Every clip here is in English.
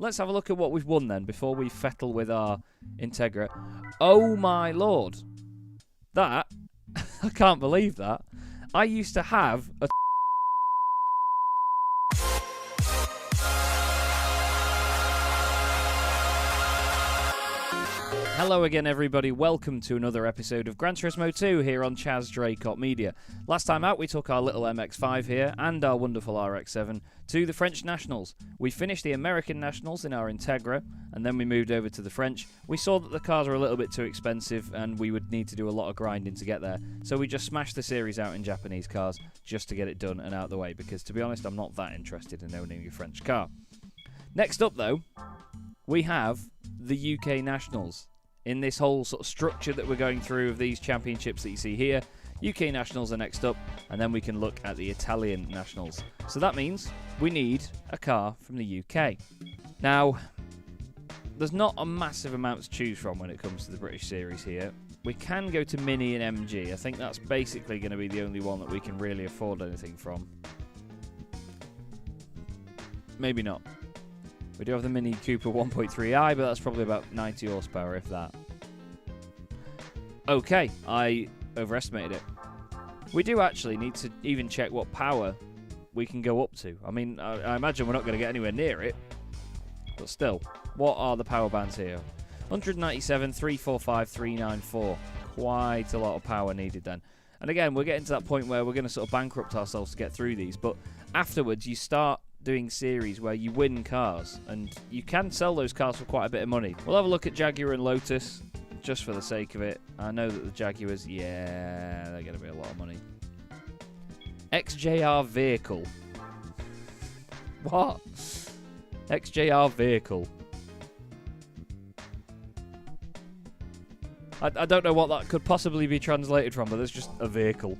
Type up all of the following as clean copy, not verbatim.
let's have a look at what we've won then before we fettle with our Integra. Oh my lord. That, I can't believe that. I used to have a Hello again, everybody. Welcome to another episode of Gran Turismo 2 here on Chaz Draycott Media. Last time out, we took our little MX-5 here and our wonderful RX-7 to the French Nationals. We finished the American Nationals in our Integra, and then we moved over to the French. We saw that the cars were a little bit too expensive, and we would need to do a lot of grinding to get there. So we just smashed the series out in Japanese cars just to get it done and out of the way, because to be honest, I'm not that interested in owning a French car. Next up, though, we have the UK Nationals. In this whole sort of structure that we're going through of these championships that you see here, UK Nationals are next up, and then we can look at the Italian Nationals. So that means we need a car from the UK. Now, there's not a massive amount to choose from when it comes to the British Series here. We can go to Mini and MG. I think that's basically going to be the only one that we can really afford anything from. Maybe not. We do have the Mini Cooper 1.3i, but that's probably about 90 horsepower, if that. Okay, I overestimated it. We do actually need to even check what power we can go up to. I mean, I imagine we're not going to get anywhere near it. But still, what are the power bands here? 197, 345, 394. Quite a lot of power needed then. And again, we're getting to that point where we're going to sort of bankrupt ourselves to get through these. But afterwards, you start doing series where you win cars, and you can sell those cars for quite a bit of money. We'll have a look at Jaguar and Lotus, just for the sake of it. I know that the Jaguars, yeah, they're going to be a lot of money. XJR vehicle. What? XJR vehicle. I don't know what that could possibly be translated from, but there's just a vehicle.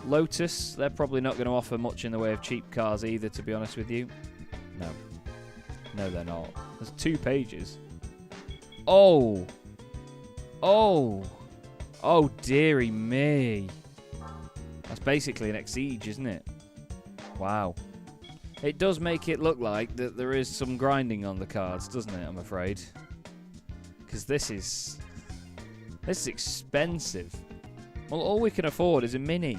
Lotus, they're probably not going to offer much in the way of cheap cars either, to be honest with you. No. No, they're not. There's 2 pages. Oh! Oh! Oh, dearie me. That's basically an Exige, isn't it? Wow. It does make it look like that there is some grinding on the cards, doesn't it, I'm afraid? Because this is expensive. Well, all we can afford is a Mini.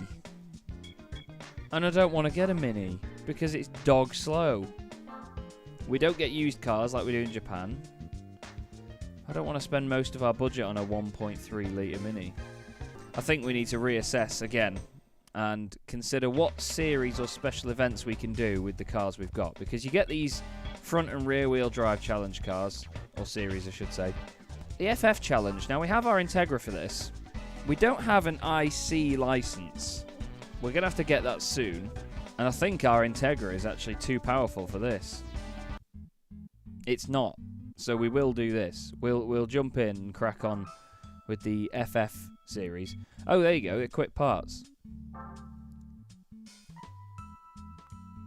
And I don't want to get a Mini because it's dog slow. We don't get used cars like we do in Japan. I don't want to spend most of our budget on a 1.3 litre Mini. I think we need to reassess again and consider what series or special events we can do with the cars we've got. Because you get these front and rear wheel drive challenge cars, or series I should say. The FF challenge, now we have our Integra for this. We don't have an IC license. We're going to have to get that soon. And I think our Integra is actually too powerful for this. It's not. So we will do this. We'll jump in and crack on with the FF series. Oh, there you go. Equip parts.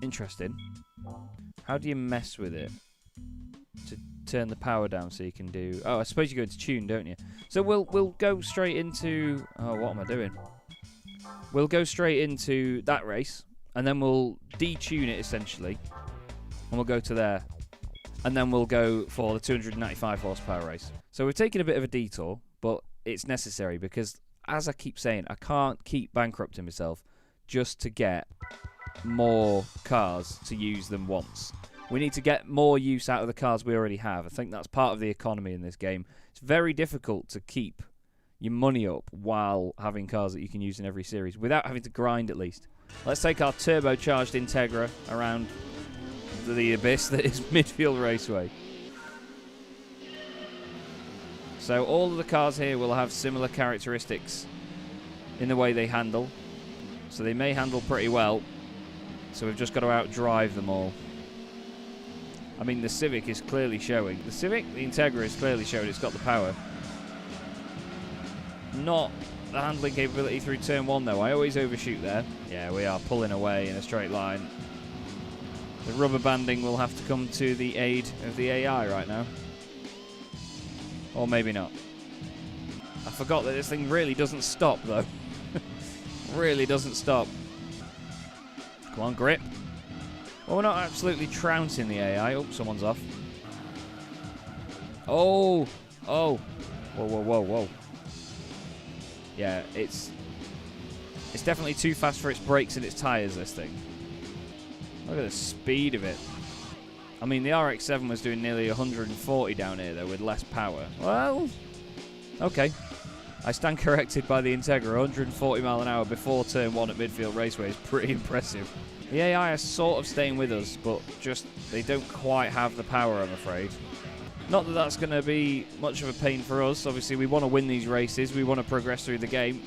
Interesting. How do you mess with it? To turn the power down so you can do... Oh, I suppose you go into tune, don't you? So we'll go straight into... Oh, what am I doing? We'll go straight into that race, and then we'll detune it, essentially. And we'll go to there. And then we'll go for the 295 horsepower race. So we've taken a bit of a detour, but it's necessary because, as I keep saying, I can't keep bankrupting myself just to get more cars to use them once. We need to get more use out of the cars we already have. I think that's part of the economy in this game. It's very difficult to keep your money up while having cars that you can use in every series, without having to grind at least. Let's take our turbocharged Integra around the abyss that is Midfield Raceway. So all of the cars here will have similar characteristics in the way they handle. So they may handle pretty well. So we've just got to outdrive them all. I mean, the Civic is clearly showing. The Integra is clearly showing it's got the power. Not the handling capability through turn 1, though. I always overshoot there. Yeah, we are pulling away in a straight line. The rubber banding will have to come to the aid of the AI right now. Or maybe not. I forgot that this thing really doesn't stop, though. Really doesn't stop. Come on, grip. Well, we're not absolutely trouncing the AI. Oh, someone's off. Oh! Oh! Whoa, whoa, whoa, whoa. Yeah, it's definitely too fast for its brakes and its tyres, this thing. Look at the speed of it. I mean, the RX-7 was doing nearly 140 down here, though, with less power. Well, okay. I stand corrected by the Integra. 140 mile an hour before turn 1 at Midfield Raceway is pretty impressive. The AI are sort of staying with us, but just they don't quite have the power, I'm afraid. Not that that's going to be much of a pain for us. Obviously, we want to win these races. We want to progress through the game.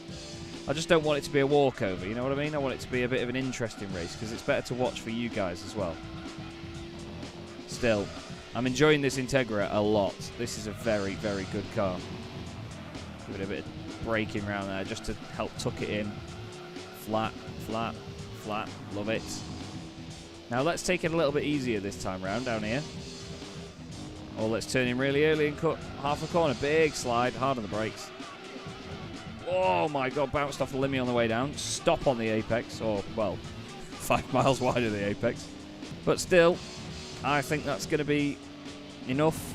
I just don't want it to be a walkover, you know what I mean? I want it to be a bit of an interesting race, because it's better to watch for you guys as well. Still, I'm enjoying this Integra a lot. This is a very, very good car. Give it a bit of braking around there just to help tuck it in. Flat, flat, flat. Love it. Now let's take it a little bit easier this time round down here. Or let's turn in really early and cut half a corner. Big slide, hard on the brakes. Oh my god, bounced off the limmy on the way down. Stop on the apex, or, well, 5 miles wide of the apex. But still, I think that's going to be enough,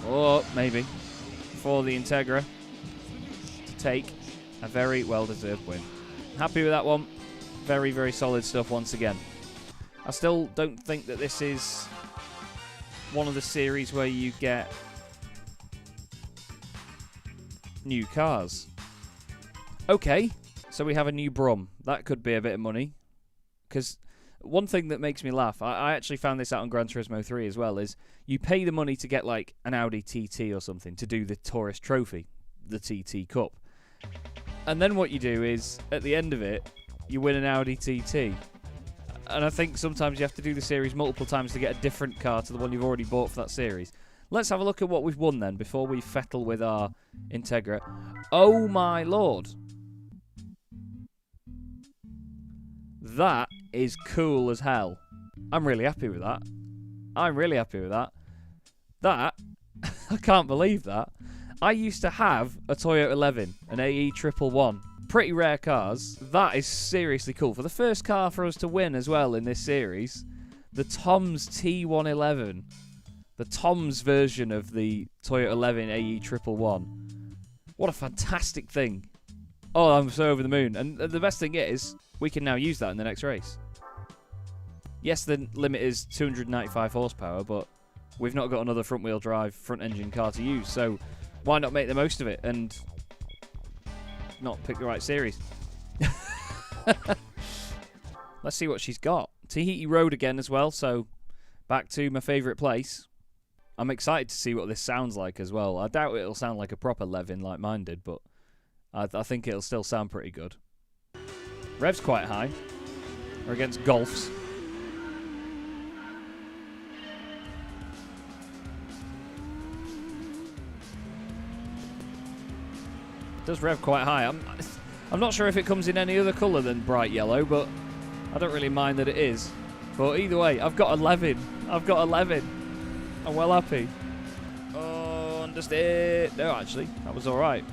or maybe, for the Integra to take a very well-deserved win. Happy with that one. Very, very solid stuff once again. I still don't think that this is one of the series where you get new cars. Okay, so we have a new Brum. That could be a bit of money. Because one thing that makes me laugh, I actually found this out on Gran Turismo 3 as well, is you pay the money to get like an Audi TT or something to do the Tourist Trophy, the TT Cup. And then what you do is, at the end of it, you win an Audi TT. And I think sometimes you have to do the series multiple times to get a different car to the one you've already bought for that series. Let's have a look at what we've won then, before we fettle with our Integra. Oh my lord. That is cool as hell. I'm really happy with that. I'm really happy with that. That, I can't believe that. I used to have a Toyota 11, an AE 111. Pretty rare cars. That is seriously cool. For the first car for us to win as well in this series, the Tom's T111. The Tom's version of the Toyota 11 AE 111. What a fantastic thing. Oh, I'm so over the moon. And the best thing is, we can now use that in the next race. Yes, the limit is 295 horsepower, but we've not got another front-wheel drive, front-engine car to use, so why not make the most of it and not pick the right series? Let's see what she's got. Tahiti Road again as well, so back to my favourite place. I'm excited to see what this sounds like as well. I doubt it'll sound like a proper Levin like mine did, but I think it'll still sound pretty good. Rev's quite high. We're against Golfs. It does rev quite high. I'm not sure if it comes in any other colour than bright yellow, but I don't really mind that it is. But either way, I've got 11. I've got 11. I'm well happy. Oh, understeer. No, actually, that was alright.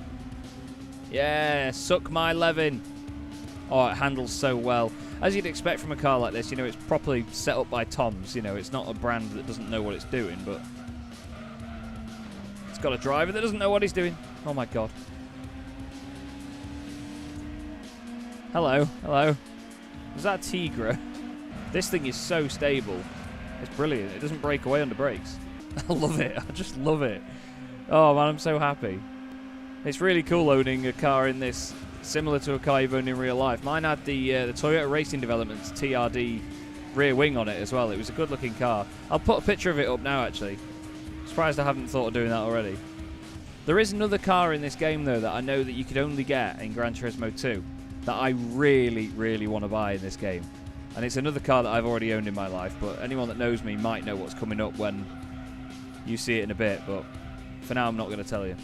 Yeah, suck my Levin. Oh, it handles so well. As you'd expect from a car like this, you know, it's properly set up by Tom's. You know, it's not a brand that doesn't know what it's doing, but it's got a driver that doesn't know what he's doing. Oh my god. Hello, hello. Was that a Tigra? This thing is so stable. It's brilliant. It doesn't break away under brakes. I love it. I just love it. Oh man, I'm so happy. It's really cool owning a car in this, similar to a car you've owned in real life. Mine had the Toyota Racing Developments TRD rear wing on it as well. It was a good looking car. I'll put a picture of it up now actually. Surprised I haven't thought of doing that already. There is another car in this game though that I know that you could only get in Gran Turismo 2 that I really, really want to buy in this game. And it's another car that I've already owned in my life, but anyone that knows me might know what's coming up when you see it in a bit, but for now I'm not going to tell you.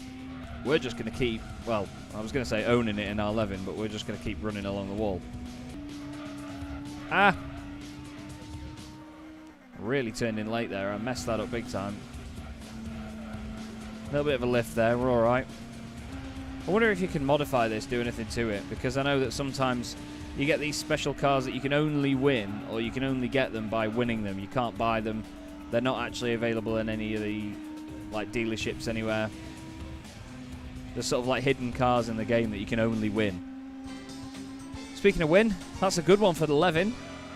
We're just going to keep, well, I was going to say owning it in R11, but we're just going to keep running along the wall. Ah! Really turned in late there. I messed that up big time. A little bit of a lift there. We're alright. I wonder if you can modify this, do anything to it, because I know that sometimes you get these special cars that you can only win, or you can only get them by winning them. You can't buy them. They're not actually available in any of the like dealerships anywhere. There's sort of like hidden cars in the game that you can only win. Speaking of win, that's a good one for the Levin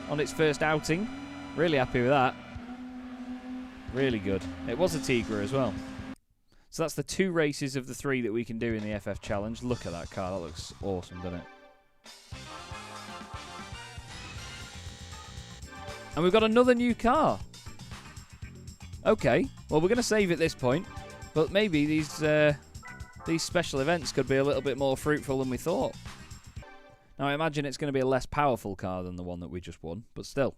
on its first outing. Really happy with that. Really good. It was a Tigra as well. So that's the 2 races of the 3 that we can do in the FF Challenge. Look at that car. That looks awesome, doesn't it? And we've got another new car. Okay. Well, we're going to save at this point. But maybe these special events could be a little bit more fruitful than we thought. Now, I imagine it's going to be a less powerful car than the one that we just won. But still,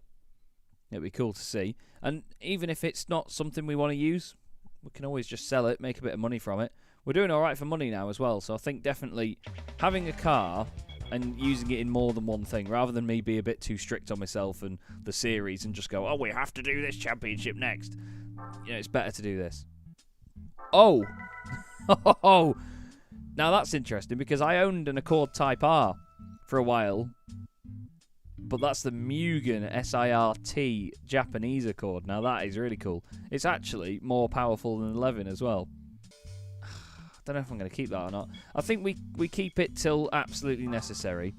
it'd be cool to see. And even if it's not something we want to use, we can always just sell it, make a bit of money from it. We're doing all right for money now as well. So I think definitely having a car and using it in more than one thing, rather than me be a bit too strict on myself and the series and just go, oh, we have to do this championship next. You know, it's better to do this. Oh! Oh! Now that's interesting because I owned an Accord Type R for a while, but that's the Mugen SIRT Japanese Accord. Now that is really cool. It's actually more powerful than the Levin as well. I don't know if I'm going to keep that or not. I think we keep it till absolutely necessary.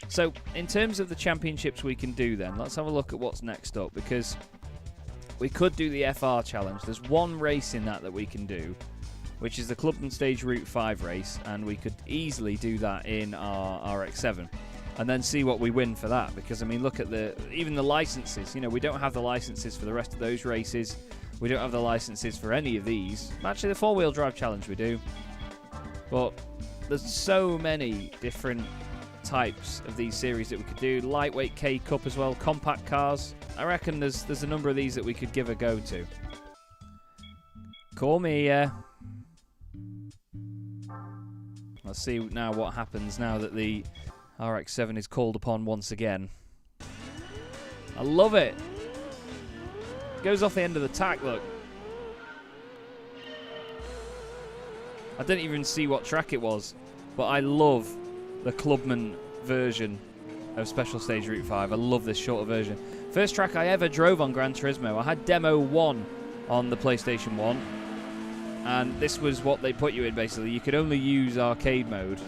So in terms of the championships we can do then, let's have a look at what's next up, because we could do the FR Challenge. There's one race in that we can do, which is the Clubman Stage Route 5 race, and we could easily do that in our RX-7 and then see what we win for that, because I mean, look at even the licenses. You know, we don't have the licenses for the rest of those races. We don't have the licenses for any of these. Actually, the 4-wheel drive challenge we do, but there's so many different types of these series that we could do. Lightweight K Cup as well, compact cars. I reckon there's a number of these that we could give a go to. Call me, Let's see now what happens now that the RX-7 is called upon once again. I love it. Goes off the end of the tack, look. I didn't even see what track it was, but I love the Clubman version of Special Stage Route 5. I love this shorter version. First track I ever drove on Gran Turismo. I had Demo 1 on the PlayStation 1. And this was what they put you in, basically. You could only use arcade mode.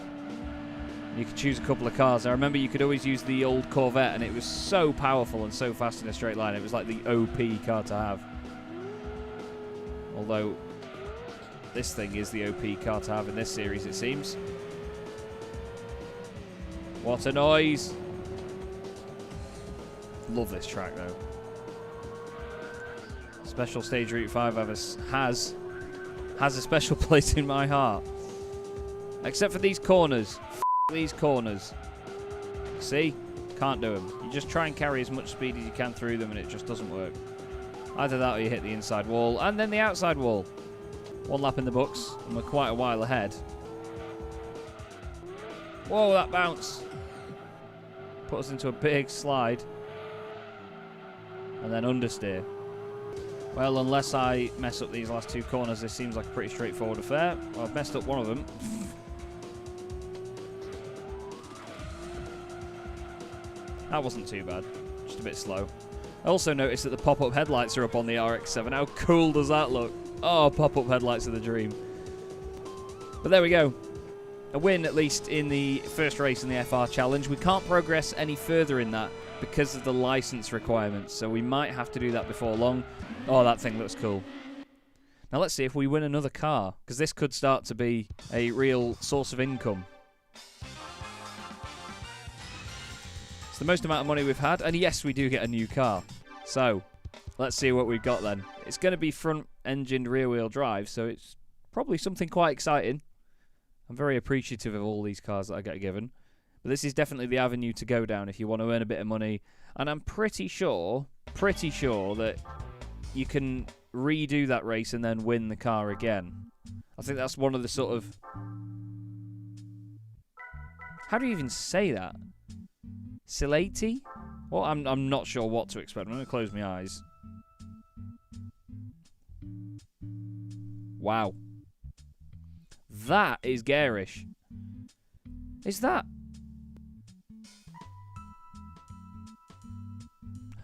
You could choose a couple of cars. I remember you could always use the old Corvette, and it was so powerful and so fast in a straight line. It was like the OP car to have. Although, this thing is the OP car to have in this series, it seems. What a noise! Love this track, though. Special Stage Route 5 has a special place in my heart. Except for these corners. These corners. See? Can't do them. You just try and carry as much speed as you can through them and it just doesn't work. Either that or you hit the inside wall and then the outside wall. One lap in the books and we're quite a while ahead. Whoa, that bounce. Put us into a big slide. And then understeer. Well, unless I mess up these last 2 corners, this seems like a pretty straightforward affair. Well, I've messed up one of them. That wasn't too bad. Just a bit slow. I also noticed that the pop-up headlights are up on the RX-7. How cool does that look? Oh, pop-up headlights are the dream. But there we go. A win, at least, in the first race in the FR Challenge. We can't progress any further in that because of the license requirements, so we might have to do that before long. Oh, that thing looks cool. Now let's see if we win another car, because this could start to be a real source of income. It's the most amount of money we've had, and yes, we do get a new car. So, let's see what we've got then. It's going to be front-engined rear-wheel drive, so it's probably something quite exciting. I'm very appreciative of all these cars that I get given. But this is definitely the avenue to go down if you want to earn a bit of money. And I'm pretty sure that you can redo that race and then win the car again. I think that's one of the sort of... How do you even say that? Silati? Well, I'm not sure what to expect. I'm going to close my eyes. Wow. That is garish. Is that...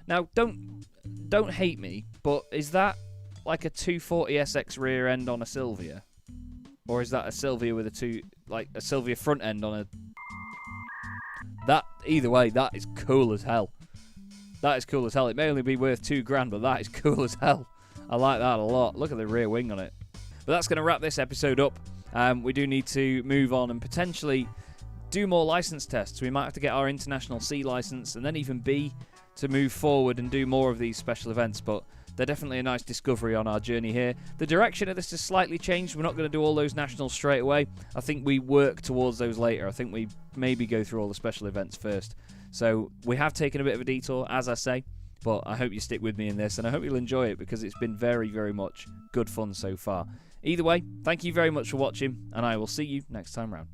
Now, don't hate me, but is that like a 240SX rear end on a Silvia? Or is that a Silvia with a Silvia front end on a... Either way, that is cool as hell. That is cool as hell. It may only be worth $2,000, but that is cool as hell. I like that a lot. Look at the rear wing on it. But that's going to wrap this episode up. We do need to move on and potentially do more license tests. We might have to get our international C license and then even B to move forward and do more of these special events. But they're definitely a nice discovery on our journey here. The direction of this has slightly changed. We're not going to do all those nationals straight away. I think we work towards those later. I think we maybe go through all the special events first. So we have taken a bit of a detour, as I say, but I hope you stick with me in this, and I hope you'll enjoy it because it's been very, very much good fun so far. Either way, thank you very much for watching, and I will see you next time round.